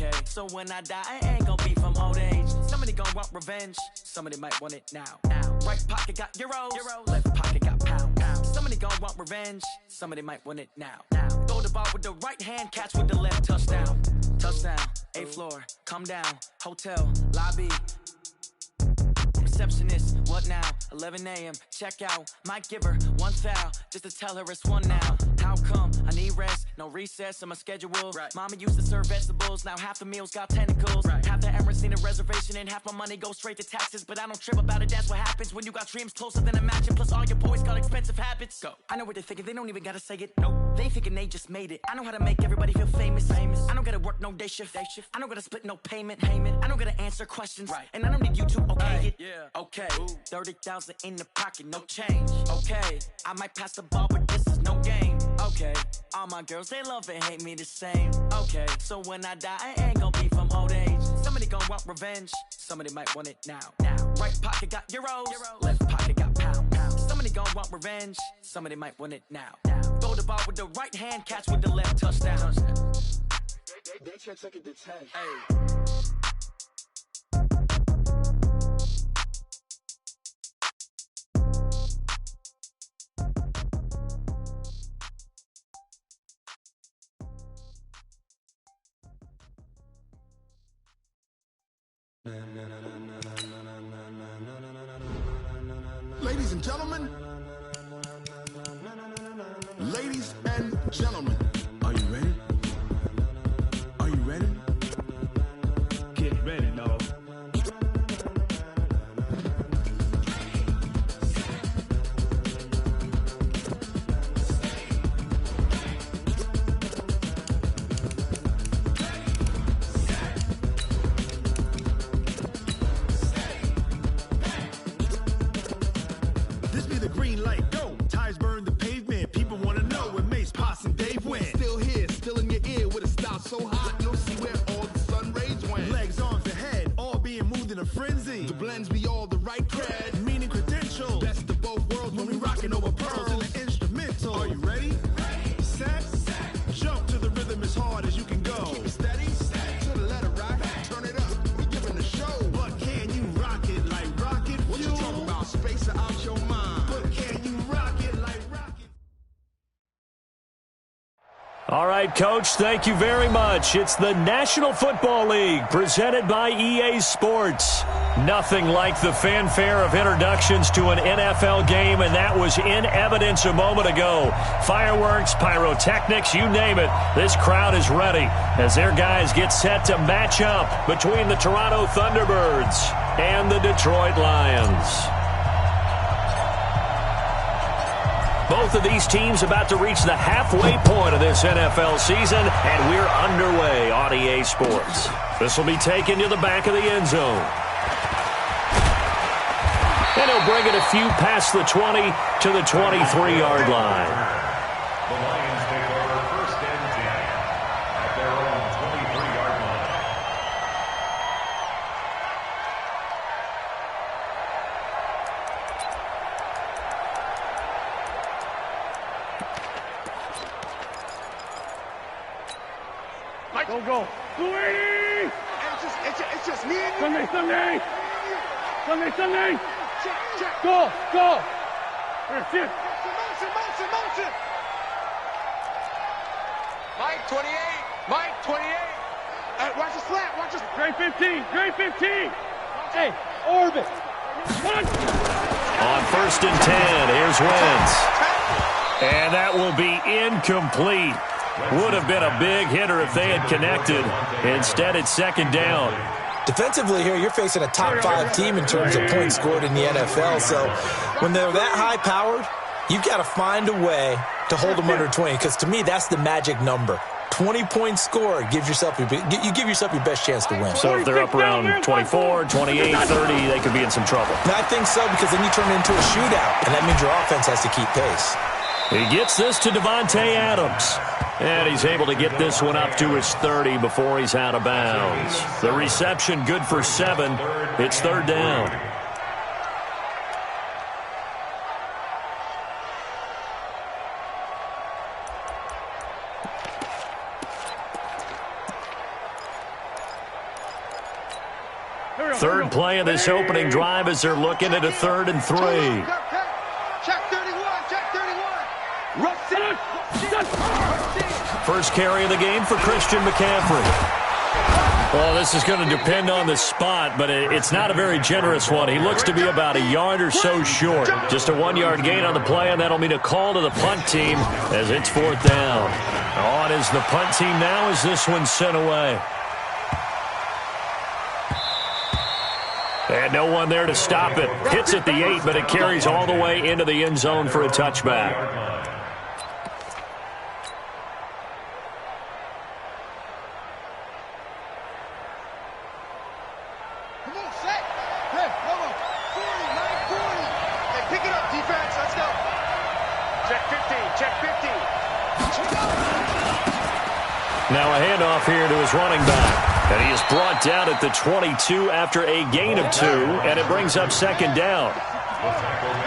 Okay, so when I die, I ain't gonna be from old age. Somebody gonna want revenge, somebody might want it now. Right pocket got euros, left pocket got pounds. Somebody gonna want revenge, somebody might want it now. Throw the ball with the right hand, catch with the left, touchdown. Touchdown, 8th floor, come down, hotel, lobby. Receptionist, what now? 11 a.m. check out. Might give her one foul just to tell her it's one now. How come? I need rest, no recess on my schedule. Right. Mama used to serve vegetables, now half the meals got tentacles. Right. Half the errands need a reservation and half my money goes straight to taxes. But I don't trip about it, that's what happens when you got dreams closer than a mansion. Plus all your boys got expensive habits. Go. I know what they're thinking, they don't even gotta say it. Nope. They thinking they just made it. I know how to make everybody feel famous. I don't gotta work no day shift. I don't gotta split no payment. I don't gotta answer questions. Right. And I don't need you to okay it. Yeah. Okay, 30,000 in the pocket, no change. Okay, I might pass the ball, but this is no game. Okay, all my girls, they love and hate me the same. Okay, so when I die, I ain't gonna be from old age. Somebody gonna want revenge, somebody might want it now. Right pocket got euros, left pocket got pounds. Somebody gonna want revenge, somebody might want it now. Throw the ball with the right hand, catch with the left, touchdown. They check second to 10. Hey. Ladies and gentlemen, ladies and gentlemen, are you ready? Are you ready? Get ready, dog. This be the green light, go. Tires burn the pavement. People want to know where Mace, Potts, and Dave went. Still here, still in your ear with a style so hot, you'll see where all the sun rays went. Legs, arms, and head, all being moved in a frenzy. The blends be all the right cred, meaning credentials. Best of both worlds when we rockin' over pearls in the instrumental. Are you ready? Set, jump to the rhythm as hard as you can go. Keep it steady, to the letter right. Turn it up, we giving the show. But can you rock it like rocket fuel? What you talking about? Space out your mind. But can you rock it like rocket? All right, Coach, thank you very much. It's the National Football League presented by EA Sports. Nothing like the fanfare of introductions to an NFL game, and that was in evidence a moment ago. Fireworks, pyrotechnics, you name it. This crowd is ready as their guys get set to match up between the Toronto Thunderbirds and the Detroit Lions. Both of these teams about to reach the halfway point of this NFL season, and we're underway on EA Sports. This will be taken to the back of the end zone. And he'll bring it a few past the 20 to the 23-yard line. The Lions take over 1st and 10 at their own 23-yard line. Go. 280! It's just me and you. Sunday! Check. Go! Shift! Motion! Mike 28! Watch the slap, watch the... Great 15! Hey, orbit! On 1st and 10, here's Wentz. And that will be incomplete. Would have been a big hitter if they had connected. Instead, it's 2nd down. Defensively here, you're facing a top 5 team in terms of points scored in the NFL. So when they're that high-powered, you've got to find a way to hold them under 20. Because to me, that's the magic number. 20 points scored gives yourself you give yourself your best chance to win. So if they're up around 24, 28, 30, they could be in some trouble. And I think so, because then you turn it into a shootout, and that means your offense has to keep pace. He gets this to Devontae Adams. And he's able to get this one up to his 30 before he's out of bounds. The reception good for 7. It's 3rd down. Third play of this opening drive as they're looking at a 3rd and 3. Check 31, check 31. First carry of the game for Christian McCaffrey. Well, this is going to depend on the spot, but it's not a very generous one. He looks to be about a yard or so short. Just a 1-yard gain on the play, and that'll mean a call to the punt team as it's 4th down. On is the punt team now as this one's sent away. And no one there to stop it. Hits at the 8, but it carries all the way into the end zone for a touchback. Now a handoff here to his running back. And he is brought down at the 22 after a gain of 2, and it brings up 2nd down.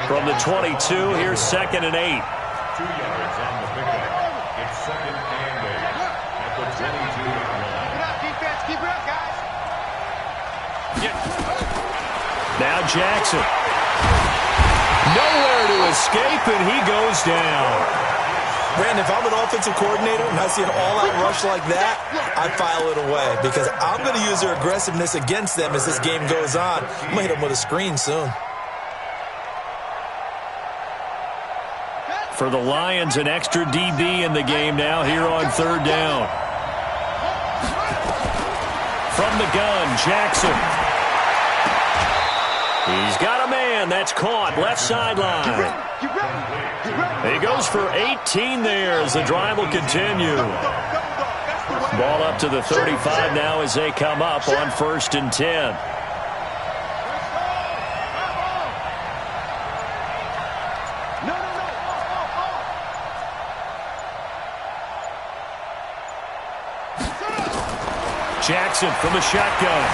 From the 22, here's 2nd and 8. 2 yards on the pickup. It's 2nd and 8 at the 22. Keep it up, defense. Keep it up, guys. Now Jackson. Nowhere to escape, and he goes down. Brandon, if I'm an offensive coordinator and I see an all-out rush like that, I file it away because I'm going to use their aggressiveness against them as this game goes on. I'm going to hit them with a screen soon. For the Lions, an extra DB in the game now here on 3rd down. From the gun, Jackson. He's got a man. That's caught. Left sideline. He goes for 18 there as the drive will continue. Ball up to the 35 now as they come up on 1st and 10. Jackson from the shotgun.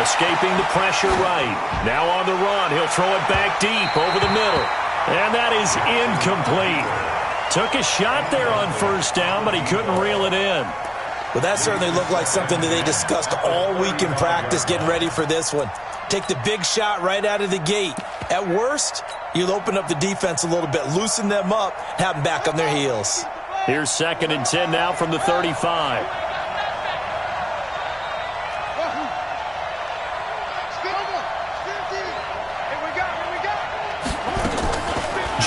Escaping the pressure right. Now on the run. He'll throw it back deep over the middle. And that is incomplete. Took a shot there on 1st down, but he couldn't reel it in. Well, that certainly looked like something that they discussed all week in practice getting ready for this one. Take the big shot right out of the gate. At worst, you'll open up the defense a little bit, loosen them up, have them back on their heels. Here's 2nd and 10 now from the 35.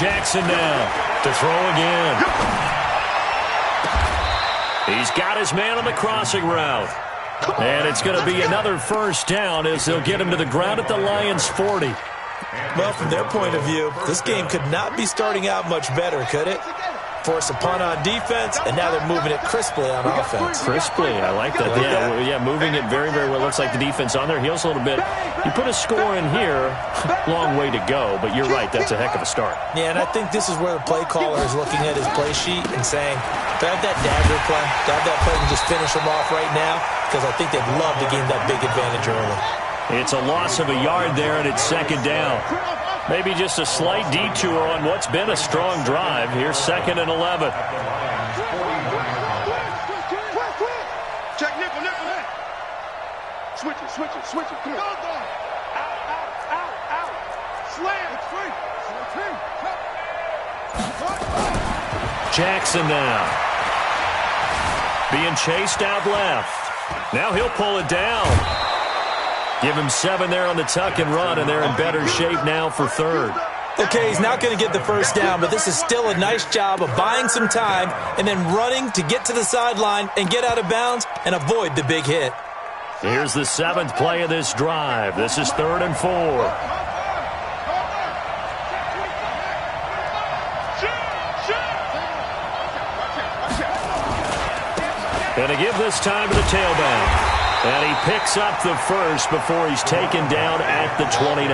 Jackson now to throw again. He's got his man on the crossing route. And it's going to be another 1st down as they'll get him to the ground at the Lions' 40. Well, from their point of view, this game could not be starting out much better, could it? Force a punt on defense, and now they're moving it crisply on offense. Crisply, I like that. Yeah, moving it very, very well. Looks like the defense on their heels a little bit. You put a score in here, long way to go, but you're right, that's a heck of a start. Yeah, and I think this is where the play caller is looking at his play sheet and saying, to have that dagger play, to have that play and just finish them off right now, because I think they'd love to gain that big advantage early. It's a loss of a yard there, and it's 2nd down. Maybe just a slight detour on what's been a strong drive. Here's 2nd and 11. Check nickel. Switch it. Come on. Out. Slam. It's free. Jackson now. Being chased out left. Now he'll pull it down. Give him 7 there on the tuck and run, and they're in better shape now for 3rd. Okay, he's not going to get the 1st down, but this is still a nice job of buying some time and then running to get to the sideline and get out of bounds and avoid the big hit. Here's the 7th play of this drive. This is 3rd and 4. And to give this time to the tailback. And he picks up the 1st before he's taken down at the 29.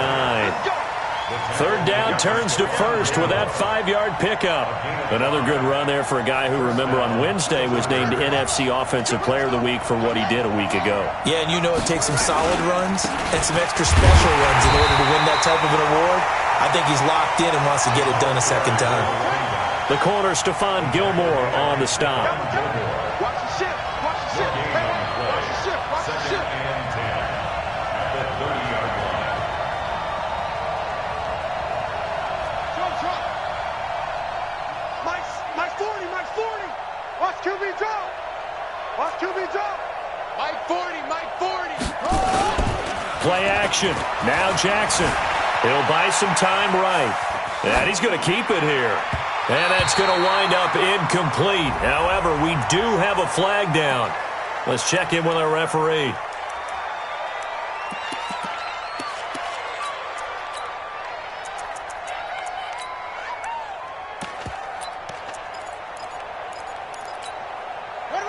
3rd down turns to 1st with that 5-yard pickup. Another good run there for a guy who, remember, on Wednesday was named NFC Offensive Player of the Week for what he did a week ago. Yeah, and you know it takes some solid runs and some extra special runs in order to win that type of an award. I think he's locked in and wants to get it done a 2nd time. The corner, Stephon Gilmore, on the stop. Mike 40, Mike 40. Play action. Now Jackson. He'll buy some time right. And he's going to keep it here. And that's going to wind up incomplete. However, we do have a flag down. Let's check in with our referee.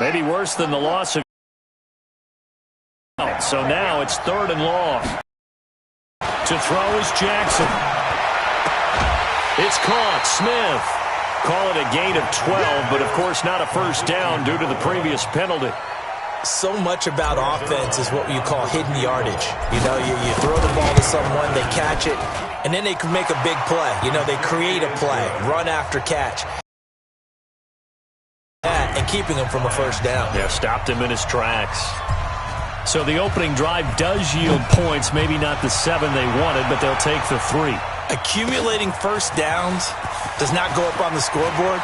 Maybe worse than the loss of. So now it's 3rd and long. To throw is Jackson. It's caught. Smith. Call it a gain of 12, but of course not a first down due to the previous penalty. So much about offense is what you call hidden yardage. You know, you throw the ball to someone, they catch it, and then they can make a big play. You know, they create a play, run after catch. And keeping him from a first down. Yeah, stopped him in his tracks. So the opening drive does yield points, maybe not the 7 they wanted, but they'll take the 3. Accumulating first downs does not go up on the scoreboard,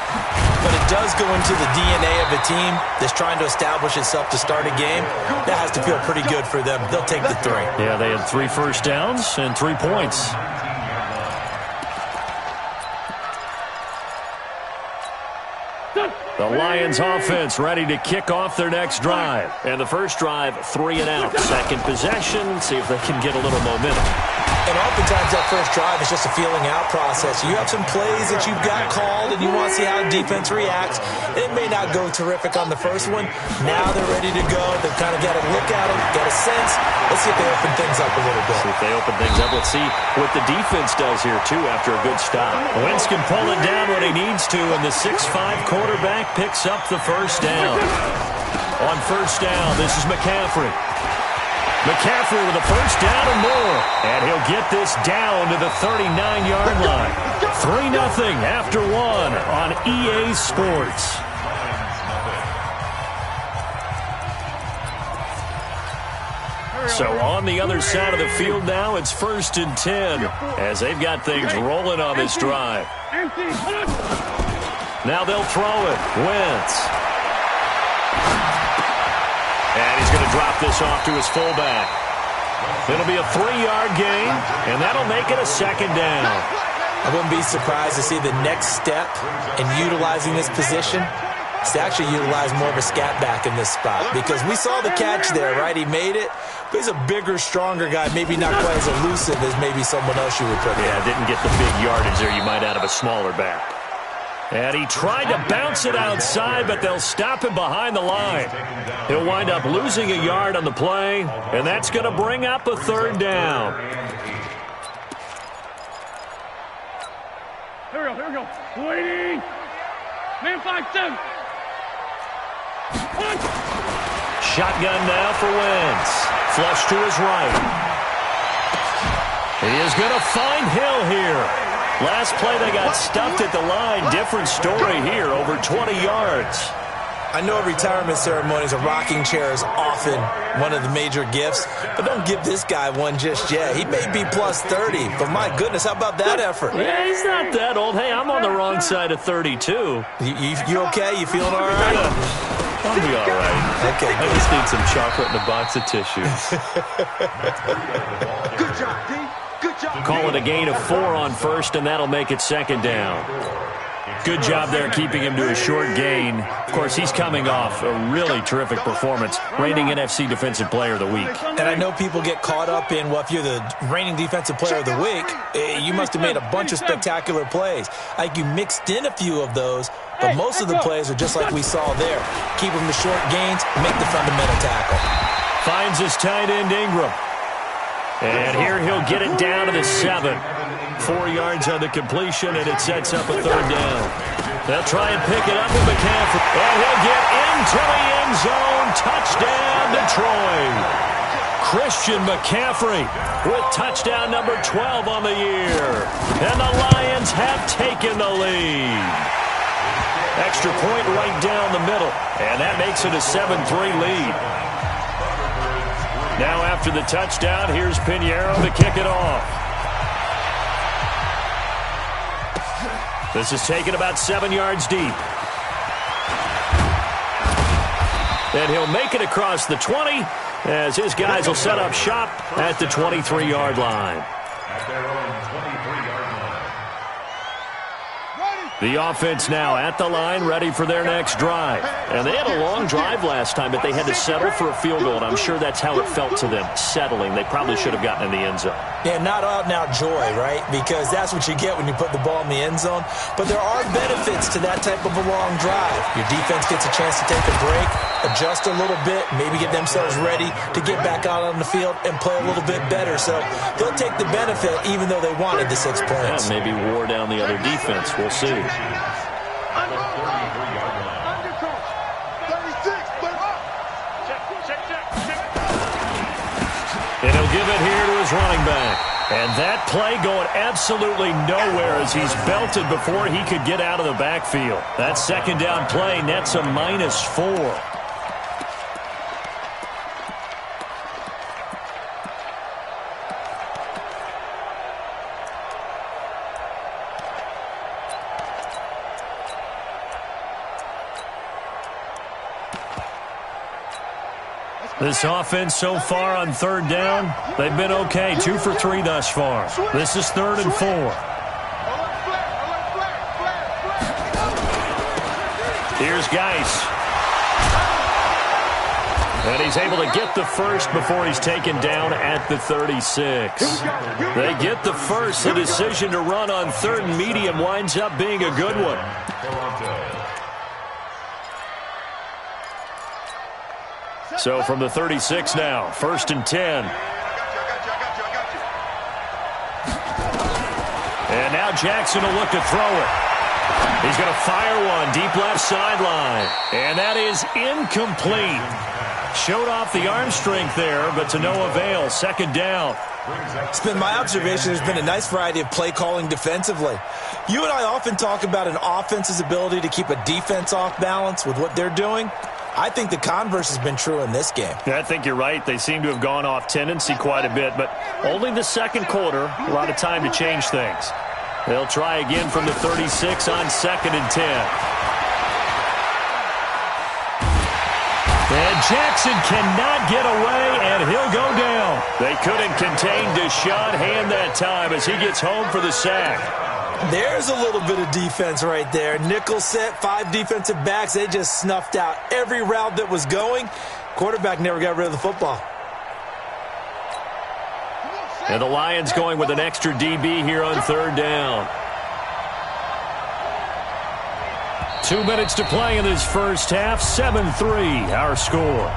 but it does go into the DNA of a team that's trying to establish itself to start a game. That has to feel pretty good for them. They'll take the 3. Yeah, they had 3 first downs and 3 points. The Lions offense ready to kick off their next drive. And the first drive, 3 and out. Second possession, see if they can get a little momentum. And oftentimes that first drive is just a feeling out process. You have some plays that you've got called and you want to see how the defense reacts. It may not go terrific on the first one. Now they're ready to go. They've kind of got to look at it, get a sense. Let's see if they open things up a little bit. See if they open things up. Let's see what the defense does here, too, after a good stop. Wentz can pull it down when he needs to, and the 6'5 quarterback picks up the first down. On first down, this is McCaffrey. McCaffrey with a first down and more. And he'll get this down to the 39-yard line. 3-0 after 1 on EA Sports. So on the other side of the field now, it's 1st and 10 as they've got things rolling on this drive. Now they'll throw it. Wentz. And he's going to drop this off to his fullback. It'll be a 3-yard gain, and that'll make it a 2nd down. I wouldn't be surprised to see the next step in utilizing this position is to actually utilize more of a scat back in this spot. Because we saw the catch there, right? He made it. But he's a bigger, stronger guy, maybe not quite as elusive as maybe someone else you would put in. Yeah, didn't get the big yardage there you might out of a smaller back. And he tried to bounce it outside, but they'll stop him behind the line. He'll wind up losing a yard on the play, and that's going to bring up a 3rd down. Here we go. Waiting. Man 5-7. Shotgun now for Wentz. Flush to his right. He is going to find Hill here. Last play they got stuffed at the line. Different story here, over 20 yards. I know at retirement ceremonies a rocking chair is often one of the major gifts, but don't give this guy one just yet. He may be plus 30, but my goodness, how about that effort? Yeah, he's not that old. Hey, I'm on the wrong side of 32. You okay? You feeling all right? I'll be all right. Okay, I just need some chocolate and a box of tissues. Good job, D. Good job. Call it a gain of 4 on first, and that'll make it 2nd down. Good job there keeping him to a short gain. Of course, he's coming off a really terrific performance, reigning NFC Defensive Player of the Week. And I know people get caught up in, well, if you're the reigning Defensive Player of the Week, you must have made a bunch of spectacular plays. I think you mixed in a few of those, but most of the plays are just like we saw there. Keep them to short gains, make the fundamental tackle. Finds his tight end, Ingram. And here he'll get it down to the 7. 4 yards on the completion, and it sets up a 3rd down. They'll try and pick it up with McCaffrey. And he'll get into the end zone. Touchdown, Detroit. Christian McCaffrey with touchdown number 12 on the year. And the Lions have taken the lead. Extra point right down the middle. And that makes it a 7-3 lead. Now after the touchdown, here's Pinheiro to kick it off. This is taken about 7 yards deep. And he'll make it across the 20 as his guys will set up shop at the 23-yard line. At their own 23-yard line. The offense now at the line, ready for their next drive. And they had a long drive last time, but they had to settle for a field goal, and I'm sure that's how it felt to them, settling. They probably should have gotten in the end zone. Yeah, not out-and-out joy, right? Because that's what you get when you put the ball in the end zone. But there are benefits to that type of a long drive. Your defense gets a chance to take a break, adjust a little bit, maybe get themselves ready to get back out on the field and play a little bit better. So they'll take the benefit even though they wanted the 6 points. Yeah, maybe wore down the other defense. We'll see. And he'll give it here to his running back. And that play going absolutely nowhere as he's belted before he could get out of the backfield. That second down play nets a -4. This offense so far on third down, they've been okay. 2 for 3 thus far. This is 3rd and 4. Here's Geis. And he's able to get the first before he's taken down at the 36. They get the first. The decision to run on 3rd and medium winds up being a good one. So from the 36 now, 1st and 10. And now Jackson will look to throw it. He's going to fire one deep left sideline. And that is incomplete. Showed off the arm strength there, but to no avail. 2nd down. It's been my observation there's been a nice variety of play calling defensively. You and I often talk about an offense's ability to keep a defense off balance with what they're doing. I think the converse has been true in this game. Yeah, I think you're right. They seem to have gone off tendency quite a bit, but only the second quarter, a lot of time to change things. They'll try again from the 36 on 2nd and 10. And Jackson cannot get away, and he'll go down. They couldn't contain Deshaun Hand that time as he gets home for the sack. There's a little bit of defense right there. Nickel set, 5 defensive backs. They just snuffed out every route that was going. Quarterback never got rid of the football. And the Lions going with an extra DB here on 3rd down. 2 minutes to play in this first half. 7-3 our score.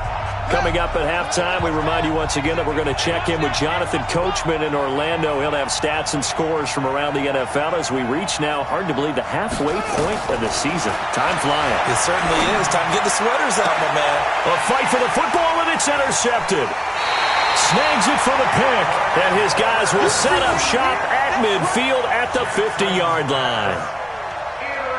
Coming up at halftime, we remind you once again that we're going to check in with Jonathan Coachman in Orlando. He'll have stats and scores from around the NFL as we reach now, hard to believe, the halfway point of the season. Time flying. It certainly is. Time to get the sweaters out, my man. A fight for the football, and it's intercepted. Snags it for the pick, and his guys will set up shop at midfield at the 50-yard line.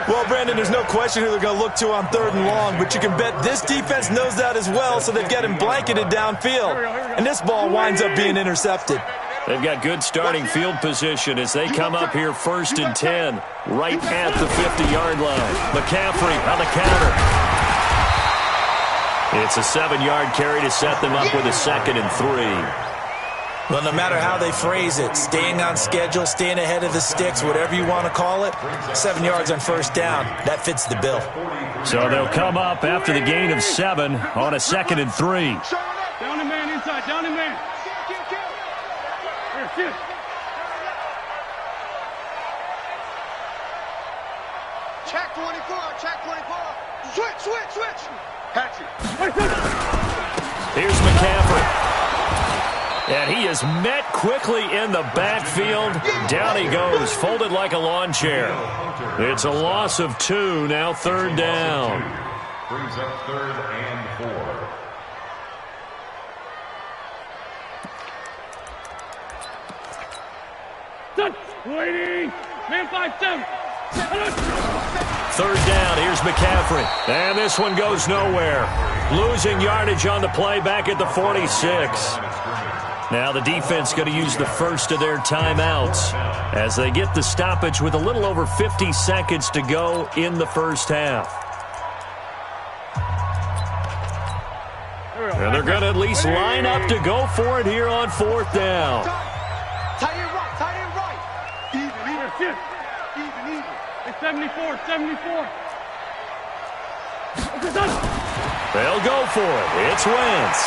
Well, Brandon, there's no question who they're going to look to on 3rd and long, but you can bet this defense knows that as well, so they've got him blanketed downfield. And this ball winds up being intercepted. They've got good starting field position as they come up here 1st and 10, right at the 50-yard line. McCaffrey on the counter. It's a 7-yard carry to set them up with a 2nd and 3. Well, no matter how they phrase it, staying on schedule, staying ahead of the sticks, whatever you want to call it, 7 yards on 1st down, that fits the bill. So they'll come up after the gain of 7 on a 2nd and 3. Down the man inside, down the man. Here, shoot. Check 24, check 24. Switch. Patchy. Here's McCaffrey. And he is met quickly in the backfield. Down he goes, folded like a lawn chair. It's a loss of 2, now 3rd down. Brings up 3rd and 4. Done. Waiting. Man 5-7. 3rd down, here's McCaffrey. And this one goes nowhere. Losing yardage on the play back at the 46. Now the defense going to use the first of their timeouts as they get the stoppage with a little over 50 seconds to go in the first half. And they're going to at least line up to go for it here on 4th down. Tight end right. Even. It's 74, 74. They'll go for it. It's Wentz.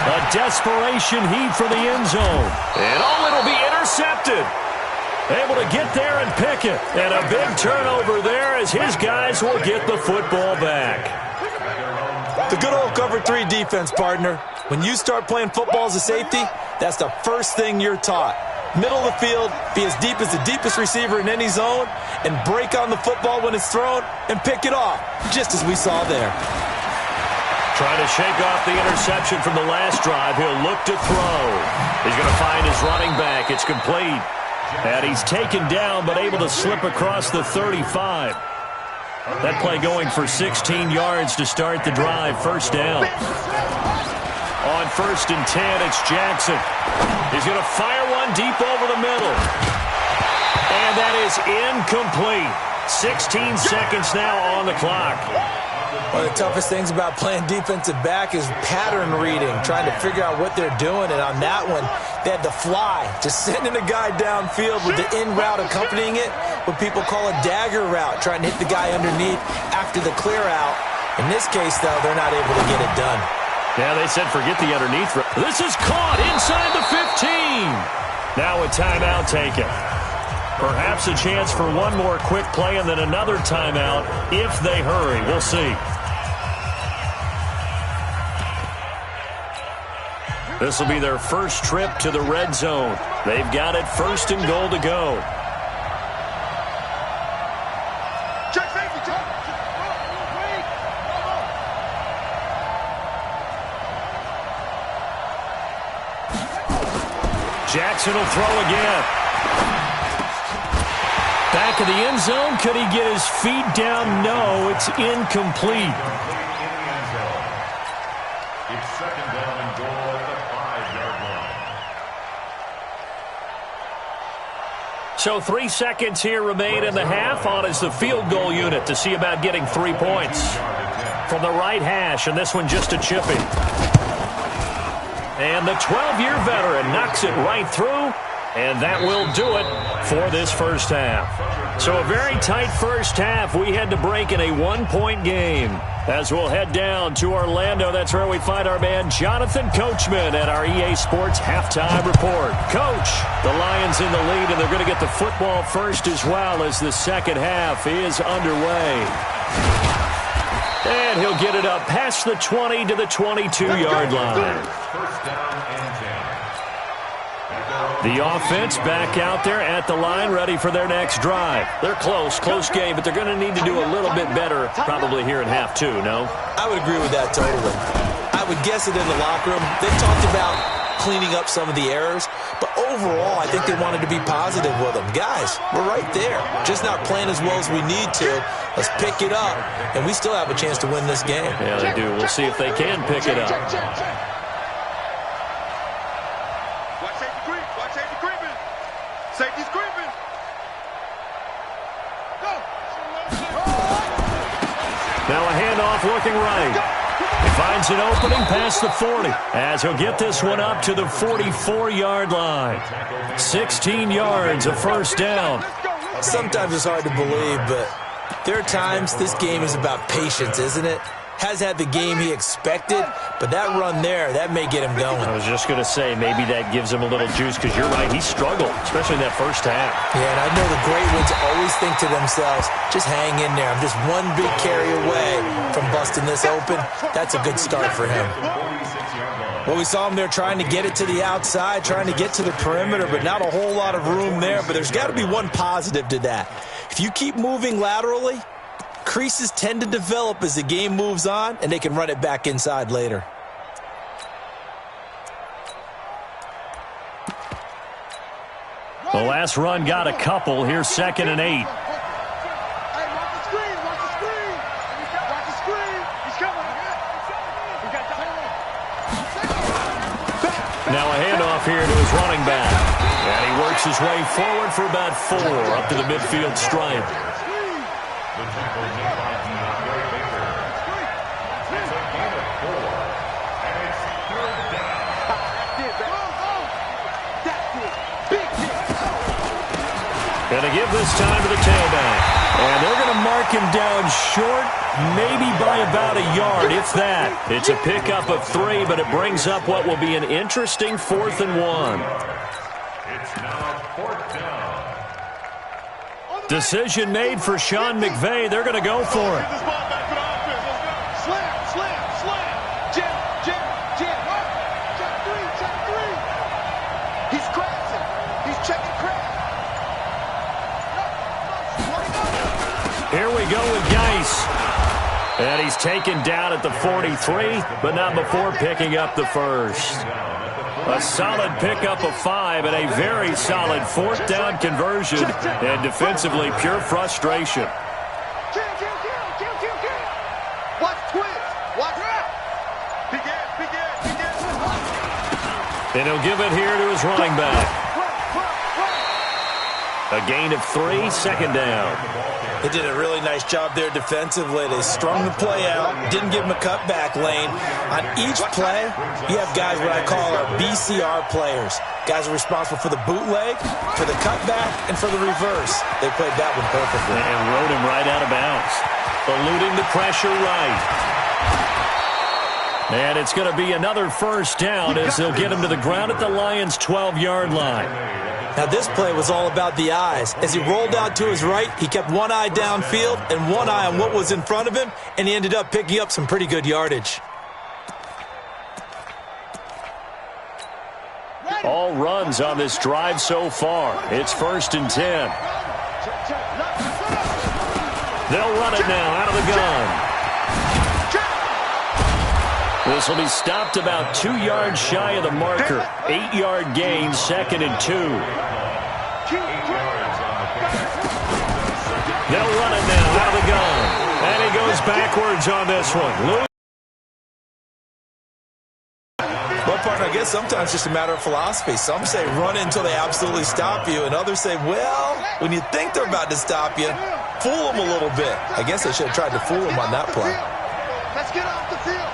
A desperation heave for the end zone. And it'll be intercepted. Able to get there and pick it. And a big turnover there as his guys will get the football back. The good old cover 3 defense, partner. When you start playing football as a safety, that's the first thing you're taught. Middle of the field, be as deep as the deepest receiver in any zone, and break on the football when it's thrown and pick it off, just as we saw there. Trying to shake off the interception from the last drive. He'll look to throw. He's going to find his running back. It's complete. And he's taken down, but able to slip across the 35. That play going for 16 yards to start the drive. First down. On 1st and 10, it's Jackson. He's going to fire one deep over the middle. And that is incomplete. 16 seconds now on the clock. One of the toughest things about playing defensive back is pattern reading, trying to figure out what they're doing. And on that one, they had to fly, just sending a guy downfield with the in route accompanying it, what people call a dagger route, trying to hit the guy underneath after the clear out. In this case, though, they're not able to get it done. Yeah, they said forget the underneath. This is caught inside the 15. Now a timeout taken. Perhaps a chance for one more quick play and then another timeout if they hurry. We'll see. This will be their first trip to the red zone. They've got it 1st and goal to go. Jackson will throw again. Back of the end zone. Could he get his feet down? No, it's incomplete. It's 2nd down and goal at the 5-yard line. So 3 seconds here remain in the half. On is the field goal unit to see about getting 3 points. From the right hash, and this one just a chipping. And the 12-year veteran knocks it right through. And that will do it for this first half. So a very tight first half. We had to break in a 1-point game. As we'll head down to Orlando, that's where we find our man Jonathan Coachman at our EA Sports Halftime Report. Coach, the Lions in the lead, and they're going to get the football first as well as the second half is underway. And he'll get it up past the 20 to the 22-yard line. First down and 10. The offense back out there at the line, ready for their next drive. They're close game, but they're going to need to do a little bit better probably here in half 2, no? I would agree with that totally. I would guess it in the locker room. They talked about cleaning up some of the errors, but overall, I think they wanted to be positive with them. Guys, we're right there. Just not playing as well as we need to. Let's pick it up, and we still have a chance to win this game. Yeah, they do. We'll see if they can pick it up. Safety's creeping. Go. Now a handoff looking right. He finds an opening past the 40 as he'll get this one up to the 44-yard line. 16 yards, a first down. Sometimes it's hard to believe, but there are times this game is about patience, isn't it? Has had the game he expected, but that run there, that may get him going. I was just going to say, maybe that gives him a little juice, because you're right, he struggled, especially in that first half. Yeah, and I know the great ones always think to themselves, just hang in there. I'm just one big carry away from busting this open. That's a good start for him. Well, we saw him there trying to get it to the outside, trying to get to the perimeter, but not a whole lot of room there. But there's got to be one positive to that. If you keep moving laterally, creases tend to develop as the game moves on, and they can run it back inside later. The last run got a couple. Here's 2nd and 8. Now a handoff here to his running back. And he works his way forward for about 4 up to the midfield stripe. The tackle made by Baker. It's a gain of 4. And it's And they give this time to the tailback. And they're going to mark him down short, maybe by about a yard, if that. It's a pickup of 3, but it brings up what will be an interesting 4th and 1. It's now 4th down. Decision made for Sean McVay. They're going to go for it. Slam, slam, slam. Jam, jam, jam. Check 3. He's crashing. He's checking crash. Here we go with Geis. And he's taken down at the 43, but not before picking up the first. A solid pickup of 5 and a very solid 4th down conversion. And defensively, pure frustration. Watch twist. Watch out. And he'll give it here to his running back. A gain of 3, 2nd down. They did a really nice job there defensively. They strung the play out, didn't give him a cutback lane. On each play, you have guys what I call our BCR players. Guys are responsible for the bootleg, for the cutback, and for the reverse. They played that one perfectly. And rode him right out of bounds. Eluding the pressure right. And it's going to be another 1st down as they'll get him to the ground at the Lions' 12-yard line. Now, this play was all about the eyes. As he rolled out to his right, he kept one eye downfield and one eye on what was in front of him, and he ended up picking up some pretty good yardage. All runs on this drive so far. It's 1st and 10. They'll run it now out of the gun. This will be stopped about 2 yards shy of the marker. 8-yard gain, 2nd and 2. They'll run it now out of the gun. And he goes backwards on this one. Well, partner, I guess sometimes it's just a matter of philosophy. Some say run until they absolutely stop you, and others say, well, when you think they're about to stop you, fool them a little bit. I guess they should have tried to fool them on that play. Let's get off the field.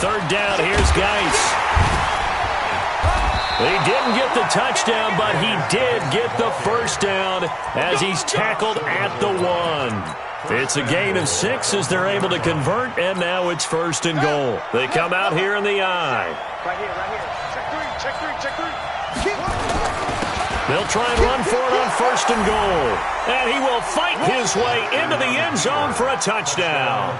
Third down, here's Geis. He didn't get the touchdown, but he did get the 1st down as he's tackled at the 1. It's a gain of 6 as they're able to convert, and now it's 1st and goal. They come out here in the I. Right here. Check three. They'll try and run for it on 1st and goal. And he will fight his way into the end zone for a touchdown.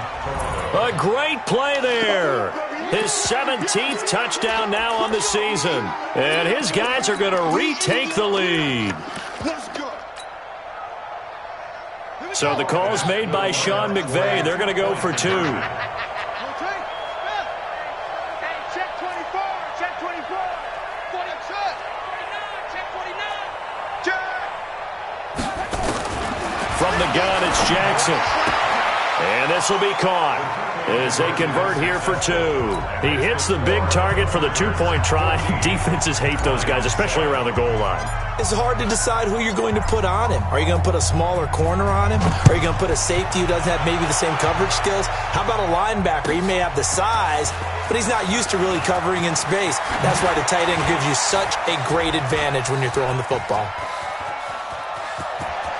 A great play there. His 17th touchdown now on the season. And his guys are going to retake the lead. So the call's made by Sean McVay. They're going to go for 2. From the gun, it's Jackson. And this will be caught as they convert here for 2. He hits the big target for the 2-point try. Defenses hate those guys, especially around the goal line. It's hard to decide who you're going to put on him. Are you going to put a smaller corner on him? Are you going to put a safety who doesn't have maybe the same coverage skills? How about a linebacker? He may have the size, but he's not used to really covering in space. That's why the tight end gives you such a great advantage when you're throwing the football.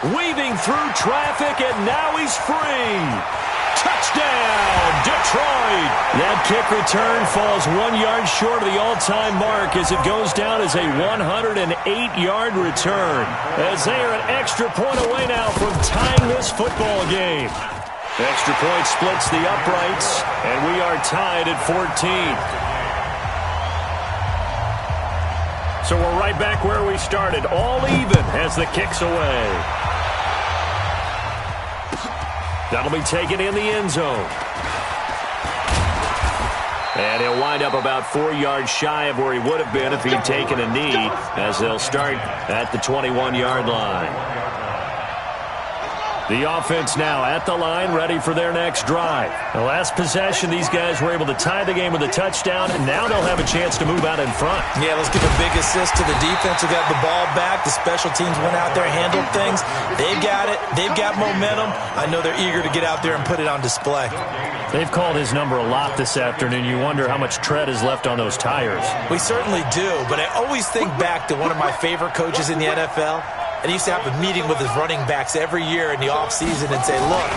Weaving through traffic, and now he's free. Touchdown, Detroit! That kick return falls 1 yard short of the all-time mark as it goes down as a 108-yard return. As they are an extra point away now from tying this football game. Extra point splits the uprights, and we are tied at 14. So we're right back where we started, all even as the kick's away. That'll be taken in the end zone. And he'll wind up about 4 yards shy of where he would have been if he'd taken a knee, as they'll start at the 21-yard line. The offense now at the line, ready for their next drive. The last possession, these guys were able to tie the game with a touchdown, and now they'll have a chance to move out in front. Yeah, let's give a big assist to the defense who got the ball back. The special teams went out there, handled things. They've got it. They've got momentum. I know they're eager to get out there and put it on display. They've called his number a lot this afternoon. You wonder how much tread is left on those tires. We certainly do, but I always think back to one of my favorite coaches in the NFL. And he used to have a meeting with his running backs every year in the offseason and say, look,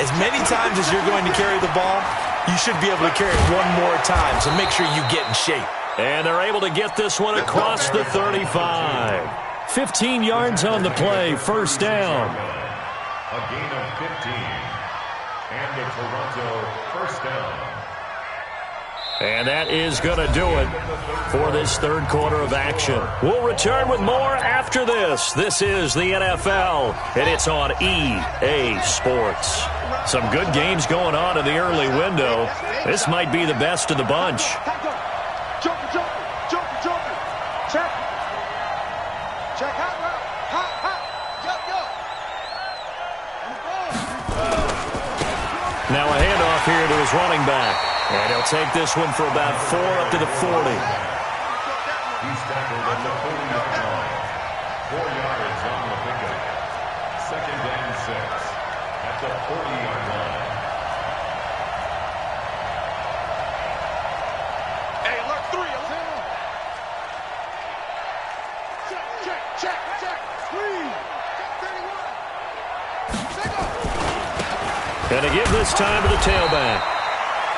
as many times as you're going to carry the ball, you should be able to carry it one more time, so make sure you get in shape. And they're able to get this one across the 35. 15 yards on the play, first down. A gain of 15. And a Toronto first down. And that is going to do it for this third quarter of action. We'll return with more after this. This is the NFL, and it's on EA Sports. Some good games going on in the early window. This might be the best of the bunch. Joker. Check. Check hot route. Yo. Now a handoff here to his running back. And he'll take this one for about 4 up to the 40. He's tackled at the 40-yard line. 4 yards on the pickup. Second and 6 at the 40-yard line. Hey, look, 3. Check. 3. And to give this time to the tailback.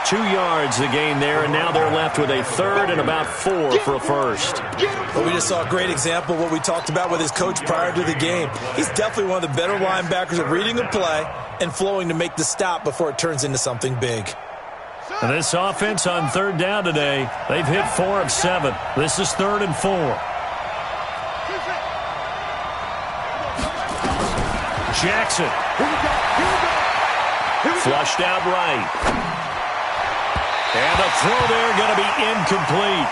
2 yards the gain there, and now they're left with a third and about 4 for a first. Well, we just saw a great example of what we talked about with his coach prior to the game. He's definitely one of the better linebackers at reading a play and flowing to make the stop before it turns into something big. And this offense on third down today, they've hit 4 of 7. This is 3rd and 4. Jackson. Flushed out right. And the throw there going to be incomplete.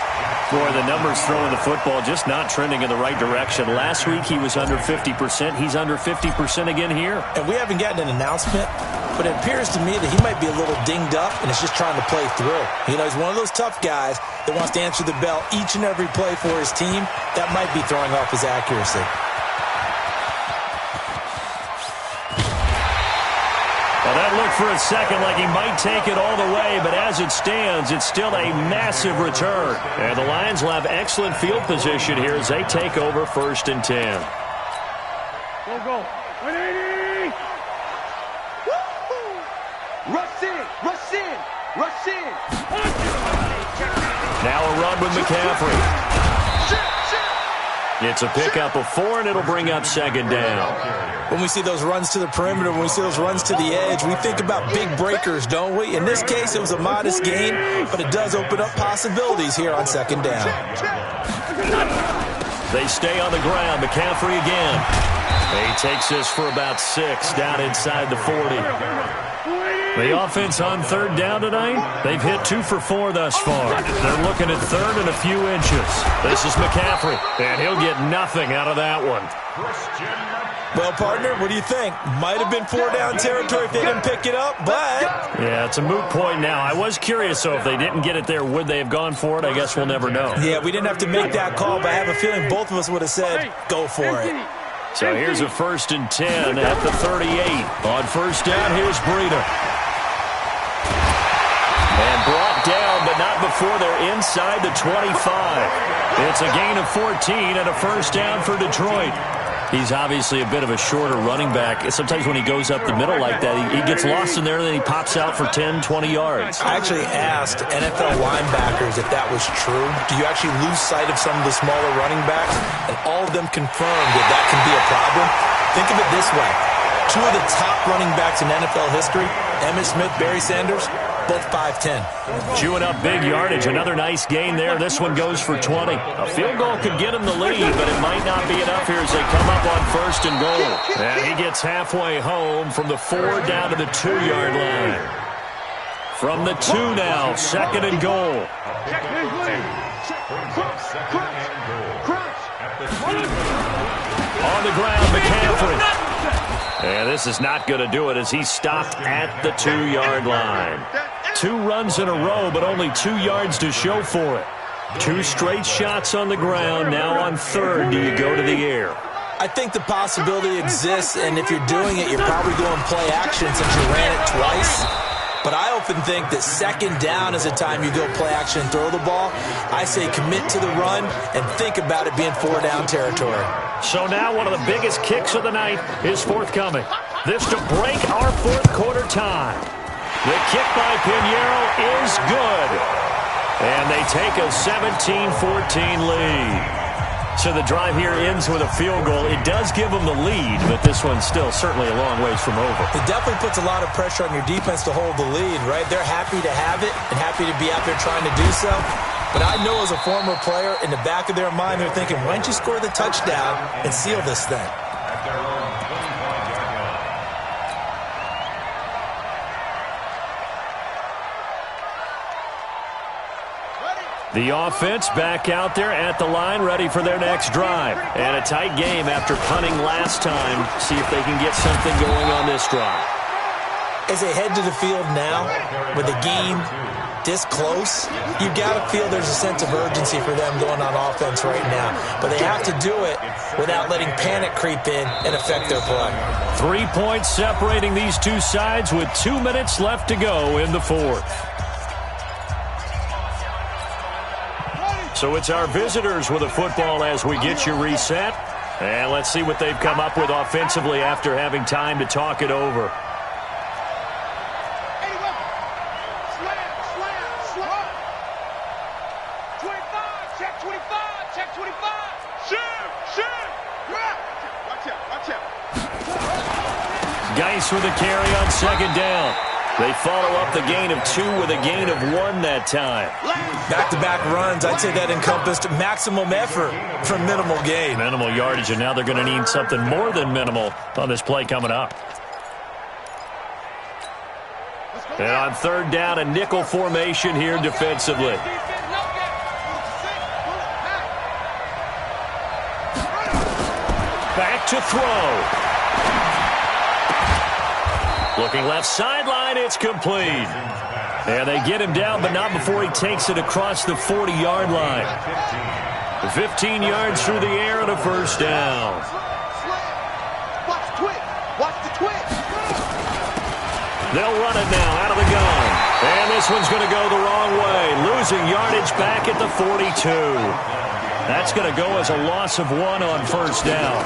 Boy, the numbers throwing the football just not trending in the right direction. Last week he was under 50%. He's under 50% again here. And we haven't gotten an announcement, but it appears to me that he might be a little dinged up and is just trying to play through. You know, he's one of those tough guys that wants to answer the bell each and every play for his team. That might be throwing off his accuracy. Well, that looked for a second like he might take it all the way, but as it stands, it's still a massive return. And the Lions will have excellent field position here as they take over 1st and 10. Go. 180! Rush in. Now a run with McCaffrey. It's a pickup of 4, and it'll bring up 2nd down. When we see those runs to the perimeter, when we see those runs to the edge, we think about big breakers, don't we? In this case, it was a modest gain, but it does open up possibilities here on 2nd down. They stay on the ground. McCaffrey again. He takes this for about 6 down inside the 40. The offense on 3rd down tonight, they've hit 2 for 4 thus far. They're looking at 3rd and a few inches. This is McCaffrey, and he'll get nothing out of that one. Well, partner, what do you think? Might have been 4 down territory if they didn't pick it up, but... Yeah, it's a moot point now. I was curious, so if they didn't get it there, would they have gone for it? I guess we'll never know. Yeah, we didn't have to make that call, but I have a feeling both of us would have said, go for it. So here's a 1st and 10 at the 38. On 1st down, here's Breida. And brought down, but not before they're inside the 25. It's a gain of 14 and a 1st down for Detroit. He's obviously a bit of a shorter running back. Sometimes when he goes up the middle like that, he gets lost in there, and then he pops out for 10, 20 yards. I actually asked NFL linebackers if that was true. Do you actually lose sight of some of the smaller running backs? And all of them confirmed that that can be a problem. Think of it this way. 2 of the top running backs in NFL history, Emmitt Smith, Barry Sanders, both 5'10". Chewing up big yardage. Another nice gain there. This one goes for 20. A field goal could get him the lead, but it might not be enough here as they come up on 1st and goal. And he gets halfway home from the 4 down to the 2-yard line. From the 2 now, 2nd and goal. On the ground, McCaffrey. And this is not going to do it as he's stopped at the 2-yard line. 2 runs in a row, but only 2 yards to show for it. 2 straight shots on the ground. Now on 3rd, do you go to the air? I think the possibility exists, and if you're doing it, you're probably going play action since you ran it twice. But I often think that 2nd down is the time you go play action and throw the ball. I say commit to the run and think about it being 4-down territory. So now one of the biggest kicks of the night is forthcoming. This to break our 4th quarter tie. The kick by Pinheiro is good. And they take a 17-14 lead. So the drive here ends with a field goal. It does give them the lead, but this one's still certainly a long ways from over. It definitely puts a lot of pressure on your defense to hold the lead, right? They're happy to have it and happy to be out there trying to do so. But I know as a former player, in the back of their mind, they're thinking, why don't you score the touchdown and seal this thing? The offense back out there at the line, ready for their next drive. And a tight game after punting last time. See if they can get something going on this drive. As they head to the field now, with the game this close, you've got to feel there's a sense of urgency for them going on offense right now. But they have to do it without letting panic creep in and affect their play. 3 points separating these two sides with 2 minutes left to go in the 4th. So it's our visitors with a football as we get you reset. And let's see what they've come up with offensively after having time to talk it over. Geis with a carry on 2nd down. They follow up the gain of 2 with a gain of 1 that time. Back-to-back runs, I'd say that encompassed maximum effort for minimal gain. Minimal yardage, and now they're going to need something more than minimal on this play coming up. And on 3rd down, a nickel formation here defensively. Back to throw. Looking left sideline, it's complete. And they get him down, but not before he takes it across the 40-yard line. 15 yards through the air and a 1st down. Watch the twitch. They'll run it now out of the gun. And this one's going to go the wrong way. Losing yardage back at the 42. That's going to go as a loss of 1 on 1st down.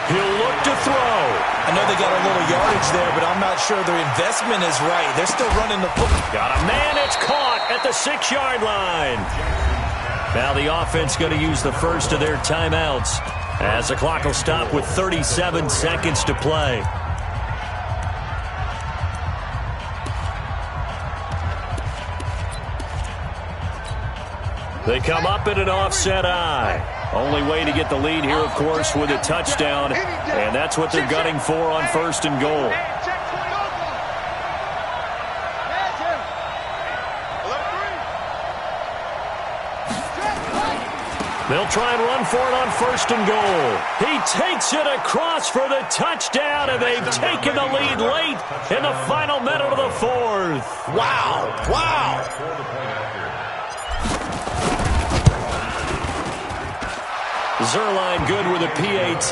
He'll look to throw. I know they got a little yardage there, but I'm not sure their investment is right. They're still running the football. Got a man. It's caught at the 6-yard line. Now the offense going to use the first of their timeouts as the clock will stop with 37 seconds to play. They come up in an offset eye. Only way to get the lead here, of course, with a touchdown. And that's what they're gunning for on 1st and goal. They'll try and run for it on 1st and goal. He takes it across for the touchdown, and they've taken the lead late in the final minute of the 4th. Wow. Wow. Zerline good with a PAT.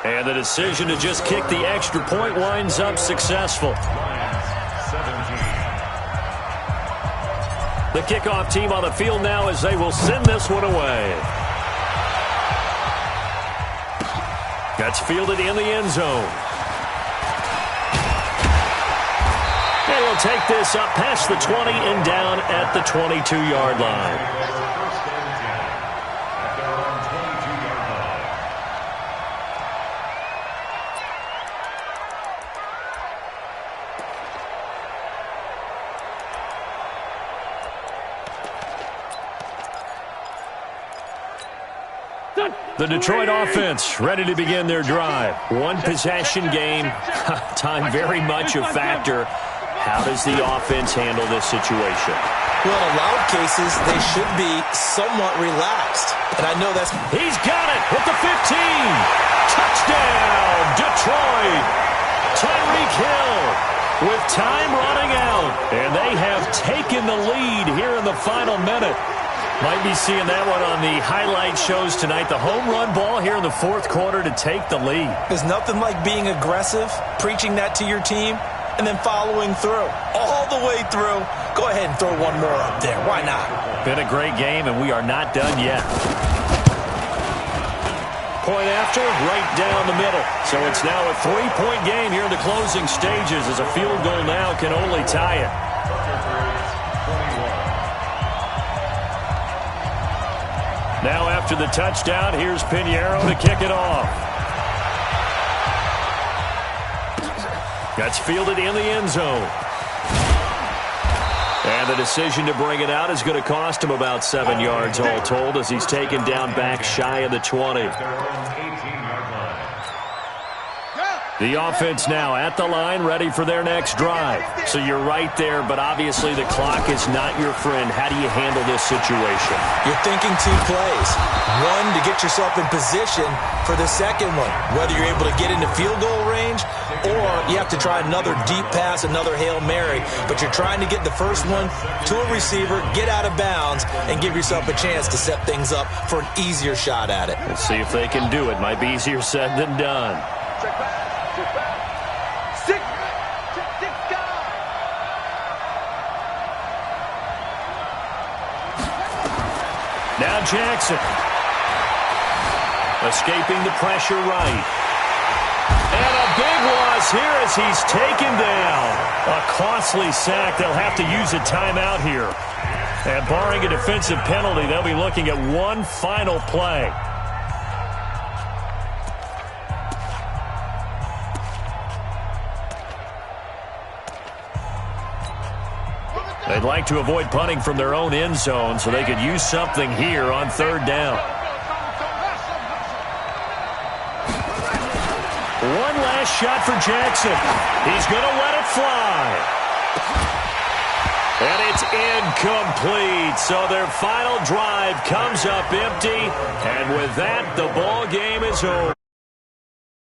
And the decision to just kick the extra point winds up successful. The kickoff team on the field now as they will send this one away. That's fielded in the end zone. And he'll take this up past the 20 and down at the 22-yard line. The Detroit offense ready to begin their drive. One possession game. Time very much a factor. How does the offense handle this situation? Well, in a lot of cases, they should be somewhat relaxed. And I know that's... He's got it at the 15. Touchdown, Detroit. Tyreek Hill with time running out. And they have taken the lead here in the final minute. Might be seeing that one on the highlight shows tonight. The home run ball here in the fourth quarter to take the lead. There's nothing like being aggressive, preaching that to your team, and then following through. All the way through. Go ahead and throw one more up there. Why not? Been a great game, and we are not done yet. Point after, right down the middle. So it's now a 3-point game here in the closing stages as a field goal now can only tie it. Now after the touchdown, here's Pinheiro to kick it off. That's fielded in the end zone. And the decision to bring it out is going to cost him about 7 yards all told as he's taken down back shy of the 20. The offense now at the line, ready for their next drive. So you're right there, but obviously the clock is not your friend. How do you handle this situation? You're thinking 2 plays. One, to get yourself in position for the second one, whether you're able to get into field goal range or you have to try another deep pass, another Hail Mary. But you're trying to get the first one to a receiver, get out of bounds, and give yourself a chance to set things up for an easier shot at it. We'll see if they can do it. Might be easier said than done. Now Jackson. Escaping the pressure right. And a big loss here as he's taken down. A costly sack. They'll have to use a timeout here. And barring a defensive penalty, they'll be looking at one final play. They'd like to avoid punting from their own end zone so they could use something here on third down. One last shot for Jackson. He's going to let it fly. And it's incomplete. So their final drive comes up empty. And with that, the ball game is over.